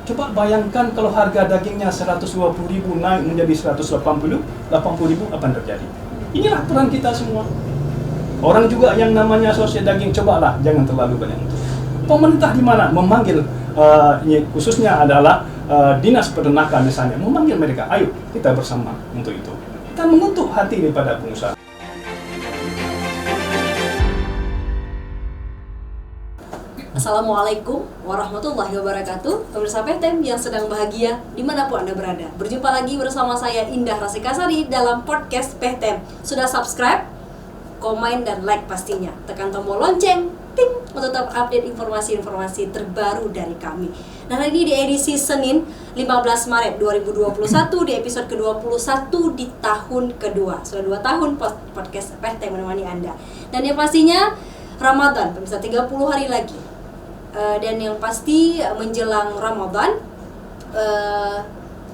Coba bayangkan kalau harga dagingnya 120.000 naik menjadi 80.000, apa yang terjadi? Inilah peran kita semua. Orang juga yang namanya asosiasi daging, cobalah jangan terlalu banyak. Pemerintah di mana memanggil, khususnya adalah dinas peternakan misalnya, memanggil mereka, ayo kita bersama untuk itu. Kita mengutuk hati daripada pengusaha. Assalamualaikum warahmatullahi wabarakatuh. Pemirsa PTM yang sedang bahagia dimanapun Anda berada. Berjumpa lagi bersama saya Indah Rasikasari dalam podcast PTM. Sudah subscribe, komen, dan like pastinya. Tekan tombol lonceng, ting, untuk tetap update informasi-informasi terbaru dari kami. Nah, hari ini di edisi Senin 15 Maret 2021 di episode ke-21 di tahun kedua. Sudah 2 tahun podcast PTM menemani Anda. Dan yang pastinya Ramadan, pemirsa, 30 hari lagi. Dan yang pasti menjelang Ramadan,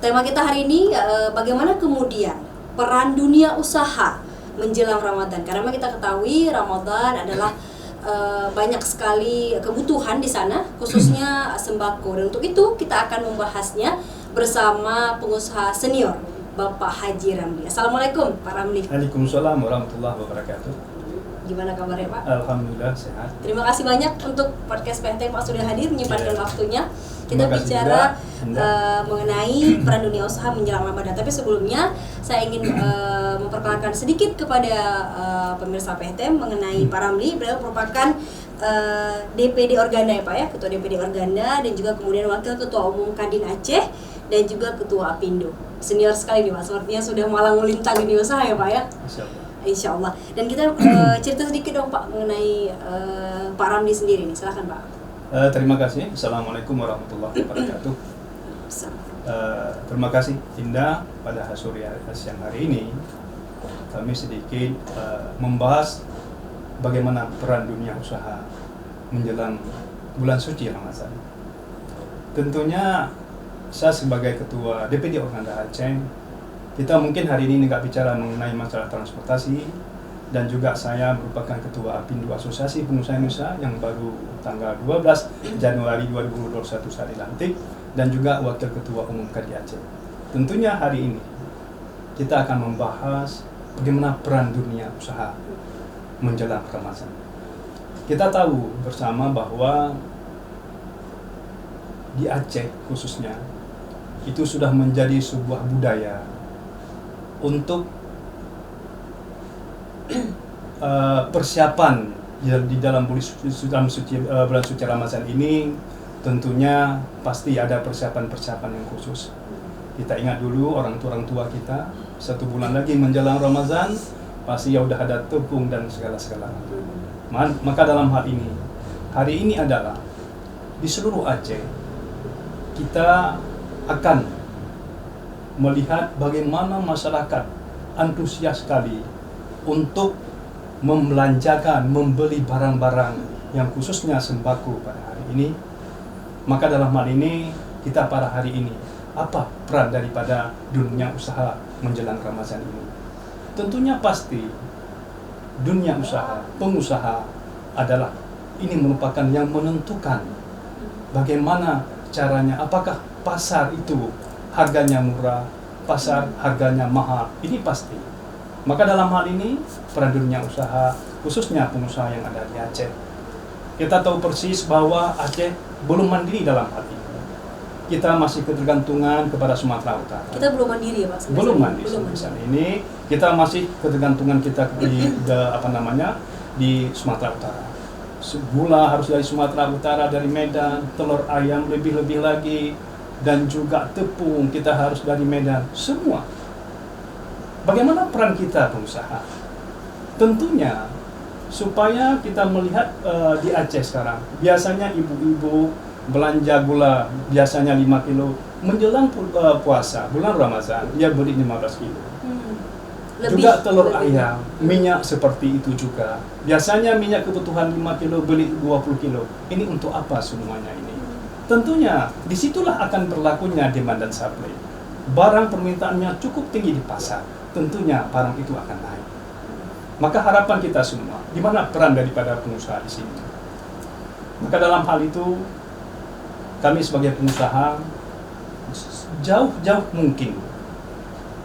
tema kita hari ini bagaimana kemudian peran dunia usaha menjelang Ramadan. Karena kita ketahui Ramadan adalah banyak sekali kebutuhan di sana, khususnya sembako. Dan untuk itu kita akan membahasnya bersama pengusaha senior Bapak Haji Ramli. Assalamualaikum Pak Ramli. Waalaikumsalam warahmatullahi wabarakatuh. Gimana kabarnya Pak? Alhamdulillah sehat. Terima kasih banyak untuk podcast PTM Pak sudah hadir menyempatkan waktunya. Kita Terima kasih bicara juga, mengenai peran dunia usaha menjelang Ramadan. Tapi sebelumnya saya ingin memperkenalkan sedikit kepada pemirsa PTM mengenai Pak Ramli. Beliau merupakan DPD Organda ya Pak ya, Ketua DPD Organda, dan juga kemudian Wakil Ketua Umum Kadin Aceh dan juga Ketua Apindo. Senior sekali nih Pak, sepertinya sudah malang melintang di usaha ya Pak ya. Insya Allah. Dan kita cerita sedikit dong Pak mengenai Pak Ramli sendiri nih. Silakan Pak. Terima kasih. Assalamualaikum warahmatullahi wabarakatuh. Terima kasih Indah. Pada siang hari ini kami sedikit membahas bagaimana peran dunia usaha menjelang bulan suci Ramadan. Tentunya saya sebagai Ketua DPD Organda Aceh, kita mungkin hari ini nggak bicara mengenai masalah transportasi, dan juga saya merupakan Ketua Apindo Asosiasi Pengusaha Indonesia yang baru tanggal 12 Januari 2021 saya dilantik, dan juga Wakil Ketua Umum Kadin Aceh. Tentunya hari ini kita akan membahas bagaimana peran dunia usaha menjelang Ramadan. Kita tahu bersama bahwa di Aceh khususnya itu sudah menjadi sebuah budaya untuk persiapan di dalam bulan suci Ramadan ini. Tentunya pasti ada persiapan-persiapan yang khusus. Kita ingat dulu orang tua kita 1 bulan lagi menjelang Ramadan pasti ya udah ada tepung dan segala-segala. Maka dalam hal ini, hari ini adalah di seluruh Aceh kita akan melihat bagaimana masyarakat antusias sekali untuk membelanjakan, membeli barang-barang yang khususnya sembako pada hari ini. Maka dalam hal ini, kita pada hari ini, apa peran daripada dunia usaha menjelang Ramadan ini? Tentunya pasti dunia usaha, pengusaha adalah ini merupakan yang menentukan bagaimana caranya, apakah pasar itu harganya murah, pasar harganya mahal, ini pasti. Maka dalam hal ini, peran dunia usaha, khususnya pengusaha yang ada di Aceh, kita tahu persis bahwa Aceh belum mandiri dalam hal ini. Kita masih ketergantungan kepada Sumatera Utara. Kita belum mandiri ya Pak? Belum mandiri sampai saat ini. Kita masih ketergantungan kita di Sumatera Utara. Gula harus dari Sumatera Utara, dari Medan, telur ayam lebih-lebih lagi, dan juga tepung kita harus dari Medan, semua. Bagaimana peran kita pengusaha? Tentunya supaya kita melihat di Aceh sekarang, biasanya ibu-ibu belanja gula biasanya 5 kilo, menjelang puasa, bulan Ramadan, dia beli 15 kilo. Juga telur ayam, minyak seperti itu juga. Biasanya minyak kebutuhan 5 kilo, beli 20 kilo. Ini untuk apa semuanya ini? Tentunya disitulah akan berlakunya demand dan supply. Barang permintaannya cukup tinggi di pasar, tentunya barang itu akan naik. Maka harapan kita semua, di mana peran daripada pengusaha di sini? Maka dalam hal itu, kami sebagai pengusaha jauh-jauh mungkin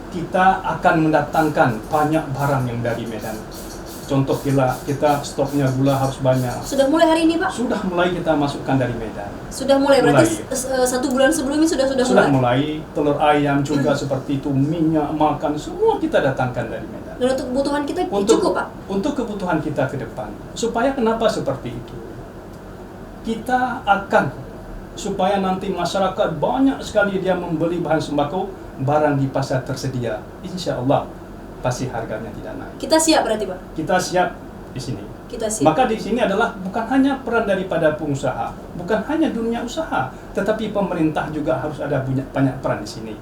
kita akan mendatangkan banyak barang yang dari Medan. Contoh kita stoknya gula harus banyak. Sudah mulai hari ini, Pak? Sudah mulai kita masukkan dari Medan. Sudah mulai, berarti 1 bulan sebelumnya sudah mulai. Telur ayam juga seperti itu, minyak, makan, semua kita datangkan dari Medan. Dan untuk kebutuhan kita cukup, Pak? Untuk kebutuhan kita ke depan. Supaya kenapa seperti itu? Kita akan, supaya nanti masyarakat banyak sekali dia membeli bahan sembako, barang di pasar tersedia. Insya Allah pasti harganya tidak naik. Kita siap berarti, Pak? Kita siap di sini. Kita siap. Maka di sini adalah bukan hanya peran daripada pengusaha, bukan hanya dunia usaha, tetapi pemerintah juga harus ada banyak peran di sini.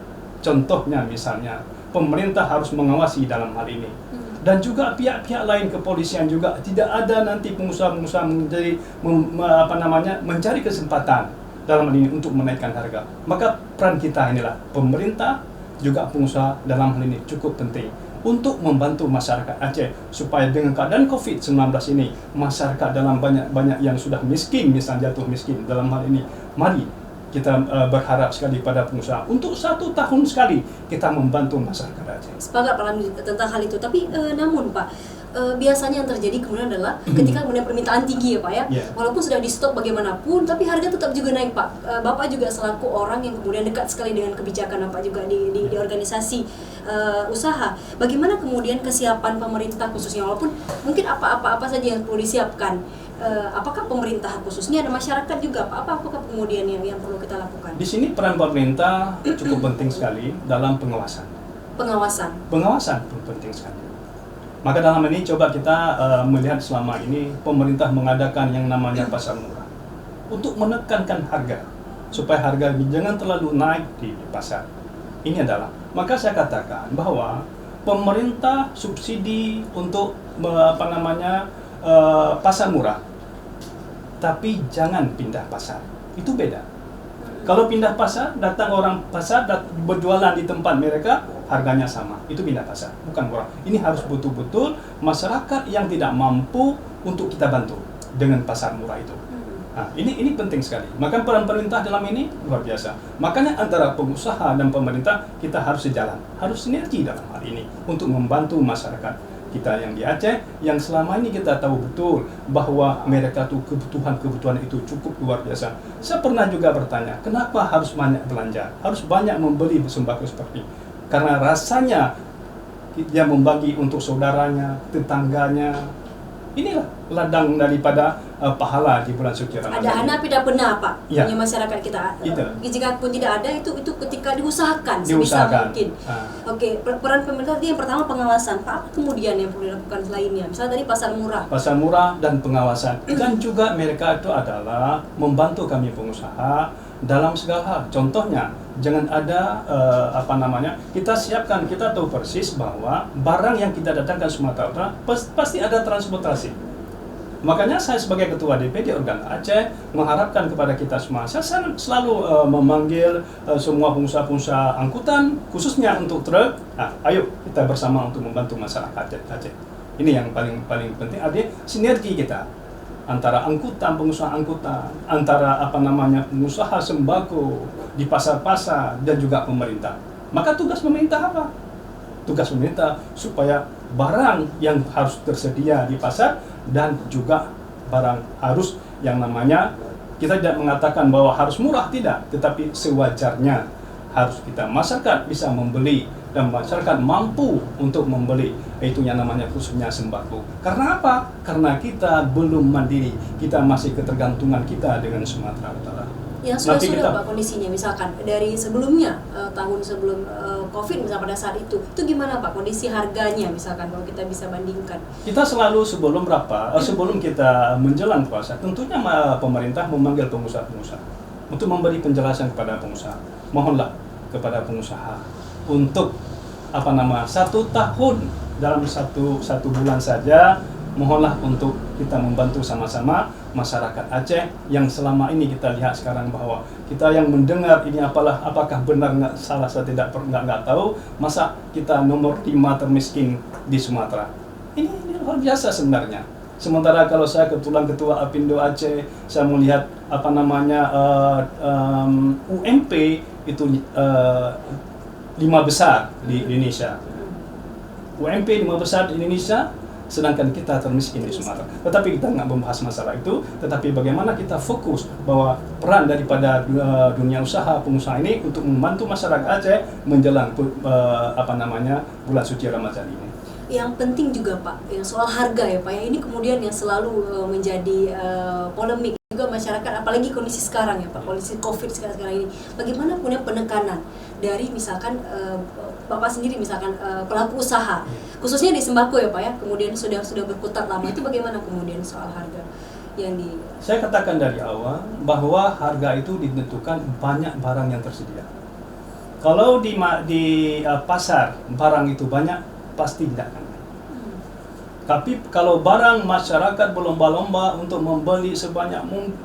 Contohnya misalnya, pemerintah harus mengawasi dalam hal ini. Dan juga pihak-pihak lain, kepolisian juga, tidak ada nanti pengusaha-pengusaha mencari kesempatan dalam hal ini untuk menaikkan harga. Maka peran kita inilah pemerintah juga pengusaha dalam hal ini cukup penting untuk membantu masyarakat Aceh supaya dengan keadaan COVID-19 ini masyarakat dalam banyak yang sudah miskin, misalnya jatuh miskin dalam hal ini, mari kita berharap sekali pada pengusaha untuk 1 tahun sekali kita membantu masyarakat Aceh. Sepakat Pak tentang hal itu, tapi namun Pak, biasanya yang terjadi kemudian adalah ketika kemudian permintaan tinggi ya Pak ya, walaupun sudah di stok bagaimanapun, tapi harga tetap juga naik Pak. Bapak juga selaku orang yang kemudian dekat sekali dengan kebijakan Bapak juga di organisasi usaha. Bagaimana kemudian kesiapan pemerintah khususnya, walaupun mungkin apa saja yang perlu disiapkan? Apakah pemerintah khususnya ada masyarakat juga Pak? Apakah kemudian yang perlu kita lakukan? Di sini peran pemerintah cukup penting sekali dalam pengawasan. Pengawasan pun penting sekali. Maka dalam ini coba kita melihat selama ini pemerintah mengadakan yang namanya pasar murah untuk menekankan harga supaya harga jangan terlalu naik di pasar. Ini adalah, maka saya katakan bahwa pemerintah subsidi untuk pasar murah, tapi jangan pindah pasar. Itu beda. Kalau pindah pasar, datang orang pasar berjualan di tempat mereka, harganya sama. Itu pindah pasar, bukan murah. Ini harus betul-betul masyarakat yang tidak mampu untuk kita bantu dengan pasar murah itu. Nah, ini penting sekali. Maka peran pemerintah dalam ini luar biasa. Makanya antara pengusaha dan pemerintah kita harus sejalan, harus sinergi dalam hal ini untuk membantu masyarakat kita yang di Aceh, yang selama ini kita tahu betul bahwa mereka tuh kebutuhan itu cukup luar biasa. Saya pernah juga bertanya, kenapa harus banyak belanja, harus banyak membeli sembako seperti ini? Karena rasanya dia membagi untuk saudaranya, tetangganya. Inilah ladang daripada pahala di bulan suci Ramadan. Ada anak tidak benar Pak, ya. punya masyarakat kita. Itu. Jika pun tidak ada itu ketika diusahakan sebisa mungkin. Oke, peran pemerintah yang pertama pengawasan. Pak, apa kemudian yang perlu dilakukan selainnya? Misalnya tadi pasar murah. Pasar murah dan pengawasan. Dan juga mereka itu adalah membantu kami pengusaha dalam segala hal. Contohnya, jangan ada kita siapkan, kita tahu persis bahwa barang yang kita datangkan Sumatera Utara pasti ada transportasi. Makanya saya sebagai ketua DPD Organ Aceh mengharapkan kepada kita semua, saya selalu memanggil semua pengusaha-pengusaha angkutan, khususnya untuk truk. Ayo kita bersama untuk membantu masyarakat Aceh. Ini yang paling penting, ada sinergi kita antara angkutan, pengusaha angkutan, antara pengusaha sembako di pasar-pasar dan juga pemerintah. Maka tugas pemerintah apa? Tugas pemerintah supaya barang yang harus tersedia di pasar dan juga barang harus yang namanya, kita tidak mengatakan bahwa harus murah, tidak, tetapi sewajarnya harus kita masyarakat bisa membeli dan masyarakat mampu untuk membeli, itu yang namanya khususnya sembako. Karena apa? Karena kita belum mandiri, kita masih ketergantungan kita dengan Sumatera Utara. Yang sudah Pak kondisinya, misalkan dari sebelumnya, tahun sebelum COVID misalnya pada saat itu gimana Pak kondisi harganya misalkan kalau kita bisa bandingkan? Kita selalu sebelum kita menjelang puasa, tentunya pemerintah memanggil pengusaha-pengusaha untuk memberi penjelasan kepada pengusaha. Mohonlah kepada pengusaha untuk 1 tahun dalam satu bulan saja, mohonlah untuk kita membantu sama-sama masyarakat Aceh yang selama ini kita lihat sekarang bahwa kita yang mendengar ini apakah benar nggak salah, saya nggak tahu, masa kita nomor 5 termiskin di Sumatera. Ini luar biasa sebenarnya. Sementara kalau saya kebetulan ketua Apindo Aceh, saya melihat UMP itu 5 besar di Indonesia. UMP 5 besar di Indonesia, sedangkan kita termiskin di Sumatera. Tetapi kita nggak membahas masalah itu, tetapi bagaimana kita fokus bahwa peran daripada dunia usaha pengusaha ini untuk membantu masyarakat Aceh menjelang bulan suci Ramadan ini. Yang penting juga Pak, yang soal harga ya Pak, ya ini kemudian yang selalu menjadi polemik juga masyarakat, apalagi kondisi sekarang ya Pak, kondisi COVID sekarang ini. Bagaimana punya penekanan dari misalkan Bapak sendiri misalkan pelaku usaha, khususnya di sembako ya Pak ya, kemudian sudah berkutat lama, itu bagaimana kemudian soal harga yang di... Saya katakan dari awal bahwa harga itu ditentukan banyak barang yang tersedia. Kalau di pasar barang itu banyak, pasti tidak akan naik. Tapi kalau barang masyarakat berlomba-lomba untuk membeli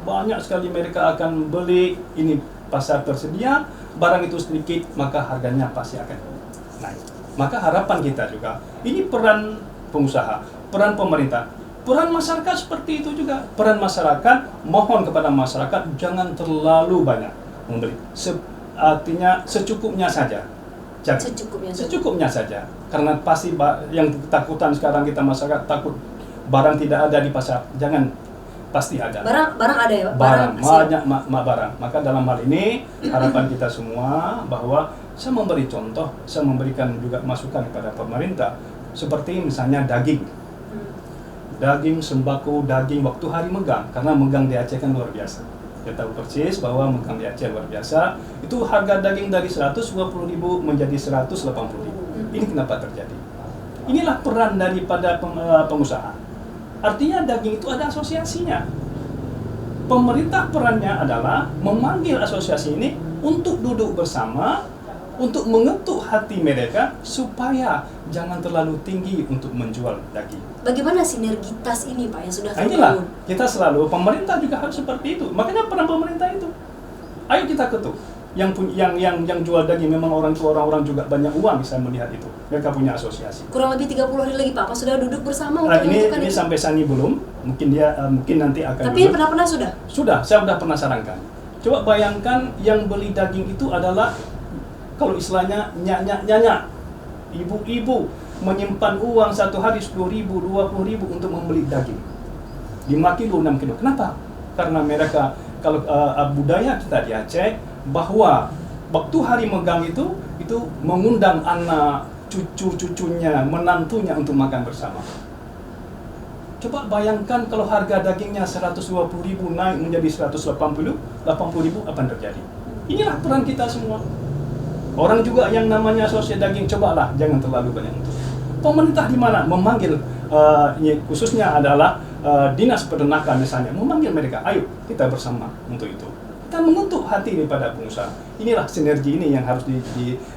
banyak sekali mereka akan beli, ini pasar tersedia, barang itu sedikit, maka harganya pasti akan naik. Maka harapan kita juga, ini peran pengusaha, peran pemerintah, peran masyarakat seperti itu juga. Peran masyarakat, mohon kepada masyarakat jangan terlalu banyak membeli. Artinya secukupnya saja. Secukupnya saja. Karena pasti yang ketakutan sekarang kita masyarakat takut barang tidak ada di pasar. Jangan, pasti ada. Barang ada ya? Banyak barang. Maka dalam hal ini harapan kita semua bahwa saya memberi contoh, saya memberikan juga masukan kepada pemerintah. Seperti misalnya daging. Daging, sembako, daging waktu hari megang. Karena megang di Aceh kan luar biasa. Kita tahu persis bahwa megang di Aceh luar biasa. Itu harga daging dari 120.000 menjadi 180.000. Ini kenapa terjadi? Inilah peran daripada pengusaha. Artinya daging itu ada asosiasinya. Pemerintah perannya adalah memanggil asosiasi ini untuk duduk bersama, untuk mengetuk hati mereka supaya jangan terlalu tinggi untuk menjual daging. Bagaimana sinergitas ini Pak yang sudah terbangun? Inilah, kita selalu, pemerintah juga harus seperti itu. Makanya peran pemerintah itu. Ayo kita ketuk. Yang jual daging memang orang juga banyak uang, bisa melihat itu. Mereka punya asosiasi. Kurang lebih 30 hari lagi Pak, apa sudah duduk bersama untuk menentukan ini itu? sampai Sani belum. Mungkin nanti akan. Tapi pernah sudah? Sudah, saya sudah pernah sarankan. Coba bayangkan yang beli daging itu adalah, kalau istilahnya nyanyak. Ibu-ibu menyimpan uang satu hari 10.000, 20.000 untuk membeli daging 5 kilo, 6 kilo. Kenapa? Karena mereka, kalau budaya kita di Aceh, bahwa waktu hari megang itu mengundang anak, cucunya, menantunya untuk makan bersama. Coba bayangkan kalau harga dagingnya 120.000 naik menjadi 180.000, apa yang terjadi? Inilah peran kita semua. Orang juga yang namanya asosiasi daging, cobalah jangan terlalu banyak. Pemerintah di mana memanggil, khususnya adalah dinas peternakan misalnya, memanggil mereka, ayo kita bersama untuk itu. Kita mengutuk hati daripada pengusaha. Inilah sinergi ini yang harus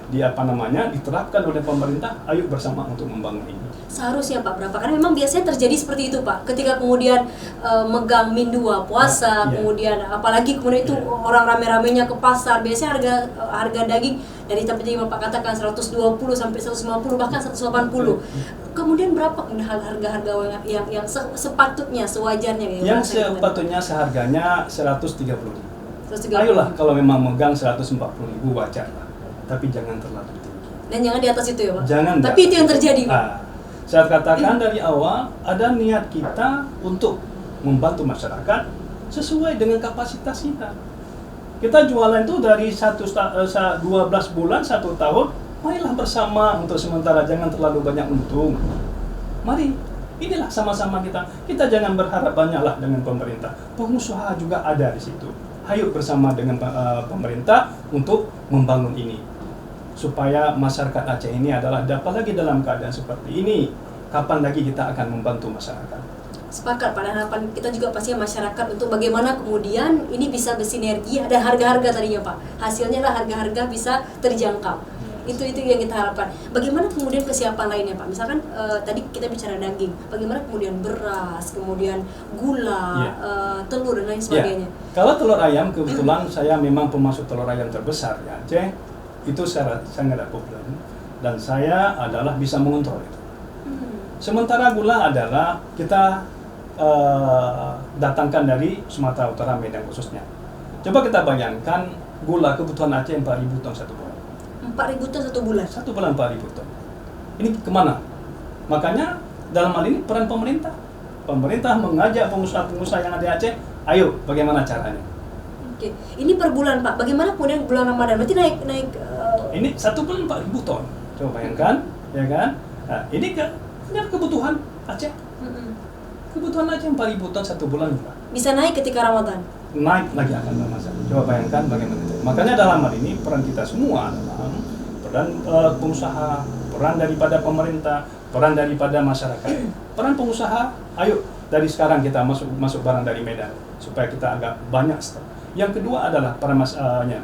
diterapkan oleh pemerintah. Ayo bersama untuk membangun ini. Seharusnya Pak berapa? Karena memang biasanya terjadi seperti itu Pak. Ketika kemudian megang Mindua puasa, kemudian apalagi kemudian itu orang rame-ramenya ke pasar, biasanya harga daging dari tempat yang Bapak katakan 120 sampai 150 bahkan 180. Kemudian berapa harga-harga yang sepatutnya, sewajarnya? Yang sepatutnya seharganya 130.000. Ayolah kalau memang megang 140.000 wajar lah, tapi jangan terlalu tinggi. Dan jangan di atas itu ya Pak? Jangan. Tapi itu yang terjadi Pak? Saya katakan dari awal, ada niat kita untuk membantu masyarakat sesuai dengan kapasitas kita. Kita jualan itu dari 12 bulan, 1 tahun, marilah bersama untuk sementara, jangan terlalu banyak untung. Mari, inilah sama-sama kita jangan berharap banyaklah dengan pemerintah. Pengusaha juga ada di situ. Ayo bersama dengan pemerintah untuk membangun ini. Supaya masyarakat Aceh ini apalagi dalam keadaan seperti ini, kapan lagi kita akan membantu masyarakat? Sepakat, pada harapan kita juga pastinya masyarakat untuk bagaimana kemudian ini bisa bersinergi, ada harga-harga tadinya Pak. Hasilnya lah harga-harga bisa terjangkau. Itu yang kita harapkan. Bagaimana kemudian kesiapan lainnya Pak? Misalkan tadi kita bicara daging, bagaimana kemudian beras, kemudian gula, telur dan lain sebagainya. Kalau telur ayam, kebetulan saya memang pemasok telur ayam terbesar di Aceh. Itu sangat ada problem. Dan saya adalah bisa mengontrol itu. Sementara gula adalah kita datangkan dari Sumatera Utara, Medan khususnya. Coba kita bayangkan gula kebutuhan Aceh 4.000 ton satu bulan. 4.000 ton satu bulan? Satu bulan 4.000 ton. Ini kemana? Makanya dalam hal ini peran pemerintah. Pemerintah mengajak pengusaha-pengusaha yang ada di Aceh, ayo bagaimana caranya? Oke, ini per bulan Pak. Bagaimana kemudian bulan Ramadan? Berarti naik. Ini satu bulan 4.000 ton. Coba bayangkan, ya kan? Nah, ini kebutuhan Aceh. Kebutuhan Aceh 4.000 ton satu bulan, Pak. Bisa naik ketika Ramadan? Naik lagi akan bermasalah. Coba bayangkan bagaimana itu. Makanya dalam hal ini peran kita semua adalah peran pengusaha, peran daripada pemerintah, peran daripada masyarakat. Peran pengusaha, ayo dari sekarang kita masuk barang dari Medan supaya kita agak banyak stok. Yang kedua adalah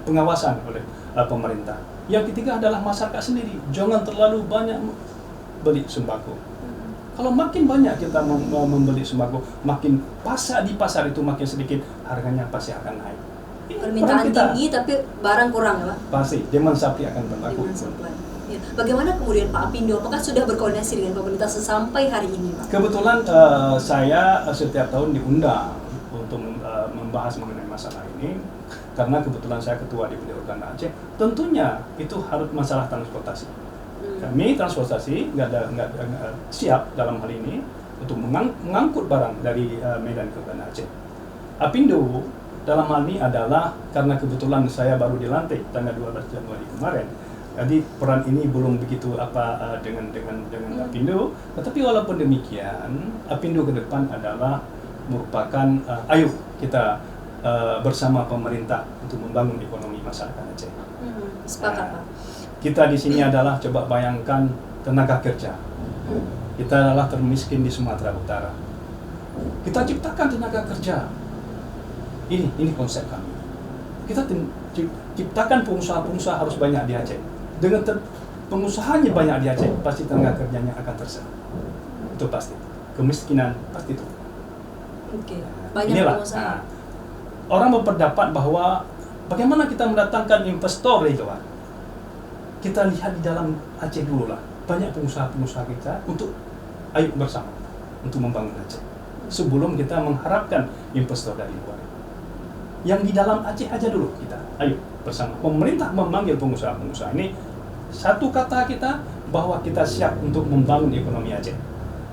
pengawasan oleh pemerintah. Yang ketiga adalah masyarakat sendiri. Jangan terlalu banyak beli sembako. Kalau makin banyak kita membeli sembako, makin di pasar itu makin sedikit, harganya pasti akan naik. Permintaan tinggi tapi barang kurang, Pak? Pasti, demand supply akan berlaku. Ya. Bagaimana kemudian Pak Apindo, apakah sudah berkoordinasi dengan pemerintah sampai hari ini, Pak? Kebetulan saya setiap tahun diundang untuk membahas mengenai masalah ini, karena kebetulan saya ketua DPD Organda Aceh. Tentunya itu harus masalah transportasi. Kami transportasi nggak siap dalam hal ini untuk mengangkut barang dari Medan ke Banda Aceh. Apindo dalam hal ini adalah karena kebetulan saya baru dilantik tanggal 12 Januari kemarin. Jadi peran ini belum begitu dengan Apindo, tetapi walaupun demikian, Apindo ke depan adalah merupakan ayo kita bersama pemerintah untuk membangun ekonomi masyarakat Aceh. Sepakat, Pak. Kita di sini adalah coba bayangkan tenaga kerja. Kita adalah termiskin di Sumatera Utara. Kita ciptakan tenaga kerja. Ini konsep kami. Kita ciptakan pengusaha-pengusaha harus banyak di Aceh. Dengan pengusahanya banyak di Aceh, pasti tenaga kerjanya akan terserap. Itu pasti. Kemiskinan pasti itu. Oke. Banyak pengusaha. Orang berpendapat bahwa bagaimana kita mendatangkan investor itu, Pak. Kita lihat di dalam Aceh dulu lah. Banyak pengusaha-pengusaha kita untuk ayo bersama untuk membangun Aceh. Sebelum kita mengharapkan investor dari luar. Yang di dalam Aceh aja dulu kita, ayo bersama. Pemerintah memanggil pengusaha-pengusaha ini, satu kata kita bahwa kita siap untuk membangun ekonomi Aceh.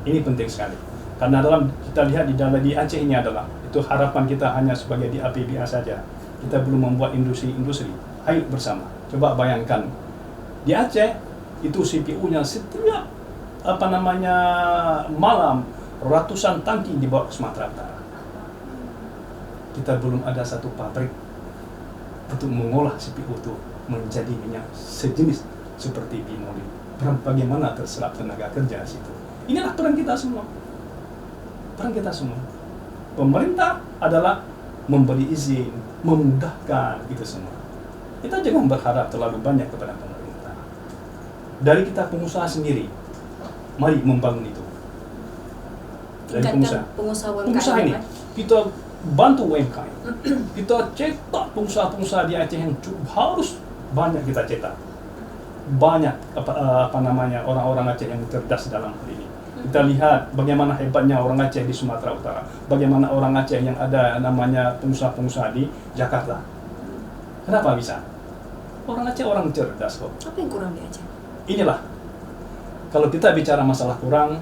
Ini penting sekali. Karena kita lihat di Aceh ini adalah itu harapan kita hanya sebagai di APBA saja. Kita belum membuat industri. Ayo bersama. Coba bayangkan di Aceh itu CPU-nya setiap malam ratusan tangki dibawa ke Sumatera Utara. Kita belum ada satu pabrik untuk mengolah CPU itu menjadi minyak sejenis seperti bimoli. Bagaimana terserap tenaga kerja situ. Inilah peran kita semua. Peran kita semua. Pemerintah adalah memberi izin, memudahkan itu semua. Kita jangan berharap terlalu banyak kepada pemerintah. Dari kita pengusaha sendiri, mari membangun itu. Dari pengusaha ini, kita bantu UMKM. Kita cetak pengusaha-pengusaha di Aceh yang harus banyak kita cetak. Banyak orang-orang Aceh yang cerdas dalam hal ini. Kita lihat bagaimana hebatnya orang Aceh di Sumatera Utara. Bagaimana orang Aceh yang ada pengusaha-pengusaha di Jakarta. Kenapa bisa? Orang Aceh orang cerdas kok. Apa yang kurang di Aceh? Inilah. Kalau kita bicara masalah kurang,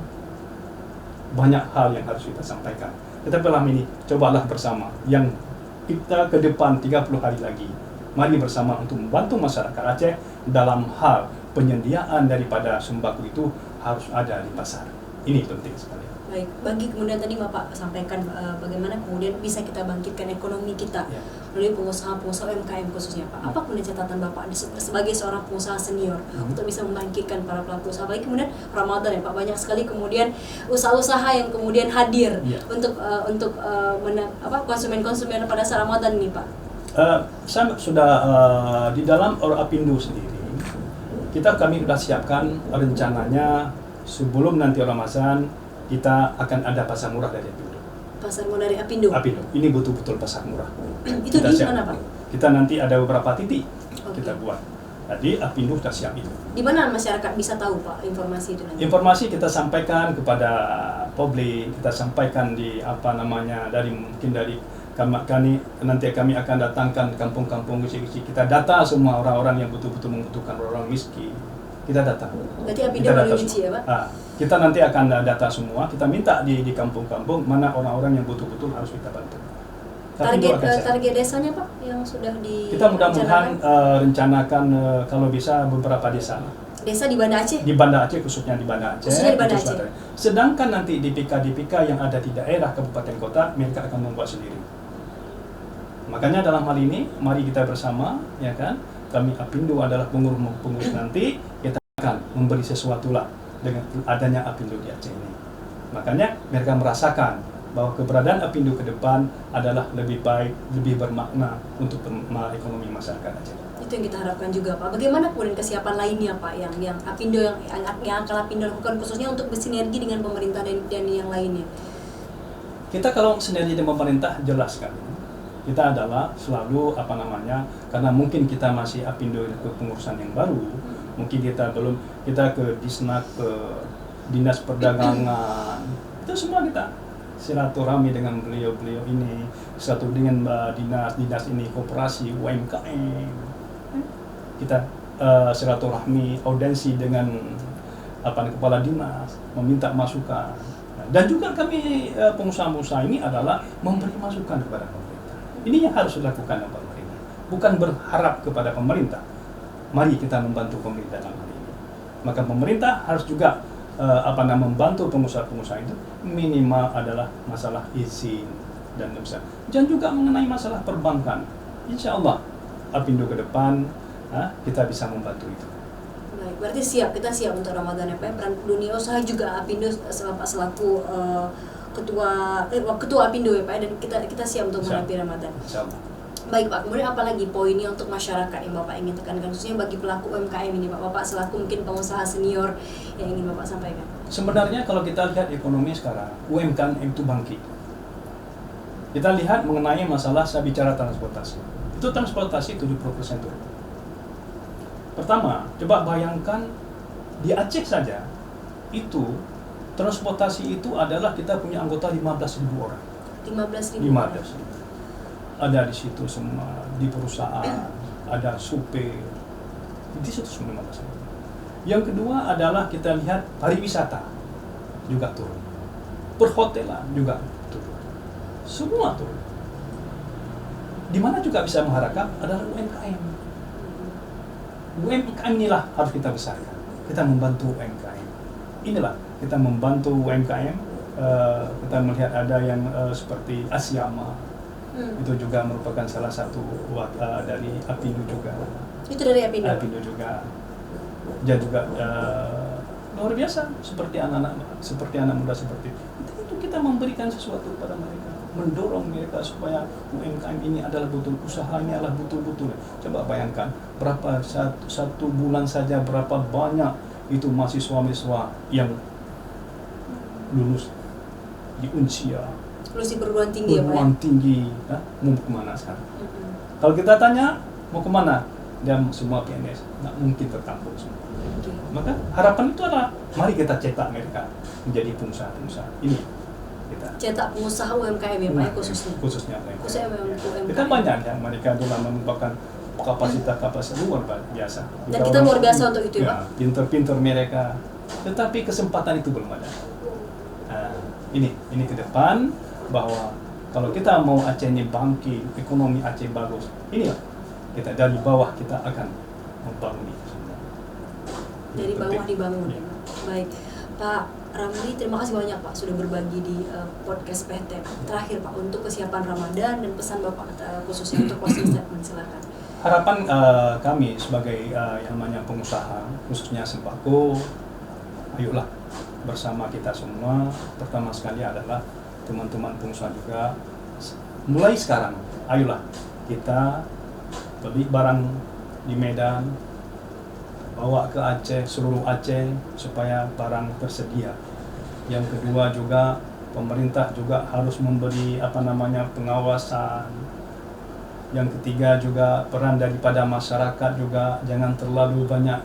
banyak hal yang harus kita sampaikan. Tetapi malam ini, cobalah bersama. Yang kita ke depan 30 hari lagi, mari bersama untuk membantu masyarakat Aceh dalam hal penyediaan daripada sembako itu harus ada di pasar. Ini penting sekali. Baik, bagi kemudian tadi Bapak sampaikan bagaimana kemudian bisa kita bangkitkan ekonomi kita melalui pengusaha-pengusaha UMKM khususnya, Pak. Apa kemudian catatan Bapak sebagai seorang pengusaha senior untuk bisa membangkitkan para pelaku usaha? Baik kemudian Ramadan ya Pak, banyak sekali kemudian usaha-usaha yang kemudian hadir untuk konsumen-konsumen pada saat Ramadan ini, Pak. Saya sudah di dalam Apindo sendiri, kami sudah siapkan rencananya sebelum nanti Ramadan kita akan ada pasar murah dari Apindo. Pasar murah dari Apindo? Apindo, ini betul-betul pasar murah. Itu di mana Pak? Kita nanti ada beberapa titik kita buat. Jadi Apindo sudah siap itu. Di mana masyarakat bisa tahu Pak informasi itu nanti? Informasi kita sampaikan kepada publik, kita sampaikan di mungkin dari kami nanti kami akan datangkan kampung-kampung kecil-kecil, kita data semua orang-orang yang betul-betul membutuhkan, orang miskin, kita data. Berarti Apindo meninci ya Pak? Kita nanti akan data semua, kita minta di kampung-kampung mana orang-orang yang betul-betul harus kita bantu. Target desanya Pak yang sudah kita mudah-mudahan rencanakan kalau bisa beberapa desa. Desa di Banda Aceh? Di Banda Aceh, khususnya di Banda Aceh. Khususnya di Banda Aceh. Sedangkan nanti di PK yang ada di daerah kabupaten kota, mereka akan membuat sendiri. Makanya dalam hal ini, mari kita bersama, ya kan? Kami Apindo adalah pengurus nanti, kita akan memberi sesuatu lah dengan adanya Apindo di Aceh ini. Makanya mereka merasakan bahwa keberadaan Apindo ke depan adalah lebih baik, lebih bermakna untuk ekonomi masyarakat Aceh. Itu yang kita harapkan juga Pak. Bagaimana kemudian kesiapan lainnya Pak yang Apindo yang akan Apindo lakukan khususnya untuk bersinergi dengan pemerintah dan yang lainnya? Kita kalau sinergi dengan pemerintah jelas kan. Kita adalah selalu karena mungkin kita masih Apindo ke pengurusan yang baru, mungkin kita ke Disnak, ke Dinas Perdagangan, itu semua kita silaturahmi dengan beliau ini, satu dengan dinas ini, koperasi, UMKM, kita silaturahmi, audensi dengan kepala dinas, meminta masukan, dan juga kami pengusaha-pengusaha ini adalah memberi masukan kepada pemerintah. Ini yang harus dilakukan oleh pemerintah, bukan berharap kepada pemerintah. Mari kita membantu pemerintah dalam hal ini. Maka pemerintah harus juga membantu pengusaha-pengusaha itu, minimal adalah masalah izin dan bisa. Dan juga mengenai masalah perbankan. Insya Allah Apindo ke depan kita bisa membantu itu. Baik, berarti kita siap untuk Ramadan ya Pak. Peran dunia usaha juga Apindo selaku ketua Apindo ya Pak, dan kita siap untuk menghadapi Ramadan. Insyaallah. Baik Pak, kemudian apa lagi poinnya untuk masyarakat yang Bapak ingin tekankan khususnya bagi pelaku UMKM ini Pak? Bapak selaku mungkin pengusaha senior yang ingin Bapak sampaikan. Sebenarnya kalau kita lihat ekonomi sekarang, UMKM itu bangkit. Kita lihat mengenai masalah, saya bicara transportasi. Itu transportasi 70% turun. Pertama, coba bayangkan di Aceh saja itu transportasi itu adalah kita punya anggota 15.000 orang. 15.000 orang. Ada di situ semua, di perusahaan, ada supir. Di situ semua 15.000. Yang kedua adalah kita lihat pariwisata juga turun. Perhotelan juga turun. Semua turun. Di mana juga bisa mengharapkan adalah UMKM. UMKM inilah harus kita besarkan. Kita membantu UMKM. Inilah kita membantu UMKM. Kita melihat ada yang seperti Asyama, itu juga merupakan salah satu dari Apindo juga. Itu dari Apindo? Apindo juga. Dia juga luar biasa seperti anak muda seperti itu kita memberikan sesuatu kepada mereka, mendorong mereka supaya UMKM ini adalah usahanya adalah betul-betul. Coba bayangkan berapa satu bulan saja berapa banyak itu mahasiswa yang lulus di Unsia, lulus di perguruan tinggi mau kemana sekarang? Kalau kita tanya mau kemana, dia semua PNS, nggak mungkin tertampung semua. Maka harapan itu adalah mari kita cetak mereka menjadi pengusaha-pengusaha ini. Kita cetak pengusaha UMKM ya Pak, khususnya UMKM. Kita banyak yang mereka telah mengembangkan kapasitas luar biasa. Dan kita luar biasa untuk itu ya Pak. Pinter-pinter mereka, tetapi kesempatan itu belum ada. Ini ke depan bahwa kalau kita mau Aceh ini bangkit, ekonomi Aceh bagus, inilah kita dari bawah kita akan membangun itu semua. Dari bawah dibangun. Ya. Baik, Pak Ramli, terima kasih banyak Pak sudah berbagi di podcast PTM. Terakhir Pak, untuk kesiapan Ramadan dan pesan Bapak khususnya untuk closing statement, silakan. Harapan kami sebagai yang namanya pengusaha, khususnya sembako, ayolah bersama kita semua. Pertama sekali adalah teman-teman pengusaha juga, mulai sekarang, ayolah kita beli barang di Medan, bawa ke Aceh, seluruh Aceh, supaya barang tersedia. Yang kedua juga pemerintah juga harus memberi pengawasan, Yang ketiga juga peran daripada masyarakat juga jangan terlalu banyak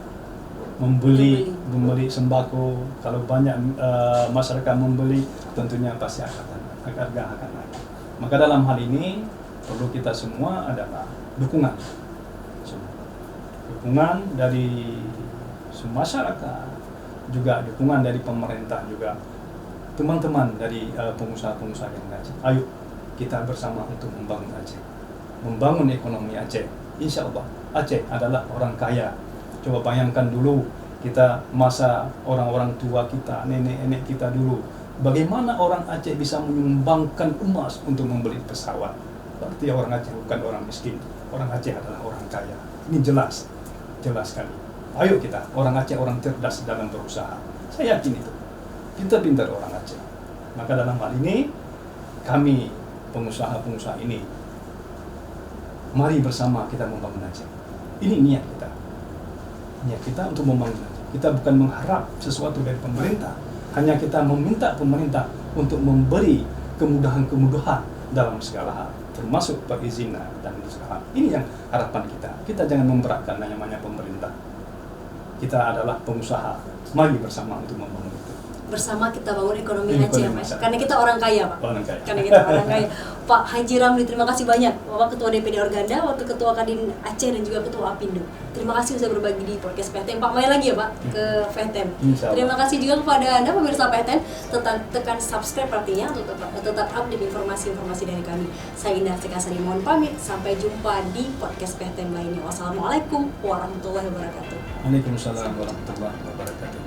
membeli sembako. Kalau banyak masyarakat membeli, tentunya pasti harga akan naik. Maka dalam hal ini perlu kita semua adalah dukungan dari masyarakat, juga dukungan dari pemerintah, juga teman-teman dari pengusaha-pengusaha yang Aceh. Ayo kita bersama untuk membangun Aceh, membangun ekonomi Aceh. Insya Allah Aceh adalah orang kaya. Coba bayangkan dulu kita masa orang-orang tua kita, nenek-nenek kita dulu, bagaimana orang Aceh bisa menyumbangkan emas untuk membeli pesawat. Berarti orang Aceh bukan orang miskin, orang Aceh adalah orang kaya. Ini jelas sekali. Ayo kita, orang Aceh orang cerdas dalam berusaha. Saya yakin itu. Pintar-pintar orang Aceh. Maka dalam hal ini kami pengusaha-pengusaha ini, mari bersama kita membangun Aceh. Ini niat kita. Niat kita untuk membangun Aceh. Kita bukan mengharap sesuatu dari pemerintah, hanya kita meminta pemerintah untuk memberi kemudahan-kemudahan dalam segala hal, termasuk perizinan dan segala hal. Ini yang harapan kita. Kita jangan memberatkan namanya pemerintah. Kita adalah pengusaha. Mari bersama untuk membangun itu. Bersama kita bangun ekonomi Aceh, Mas. Karena kita orang kaya, Pak. Orang kaya. Karena kita orang kaya. Pak Haji Ramli, terima kasih banyak. Bapak Ketua DPD Organda, Wakil Ketua Kadin Aceh, dan juga Ketua Apindo. Terima kasih sudah berbagi di podcast PTM. Pak, main lagi ya, Pak, ke PTM. Terima kasih juga kepada Anda, pemirsa PTM. Tekan subscribe artinya untuk tetap update informasi-informasi dari kami. Saya Indah Sekasari, mohon pamit. Sampai jumpa di podcast PTM lainnya. Wassalamualaikum warahmatullahi wabarakatuh. Waalaikumsalam warahmatullahi wabarakatuh.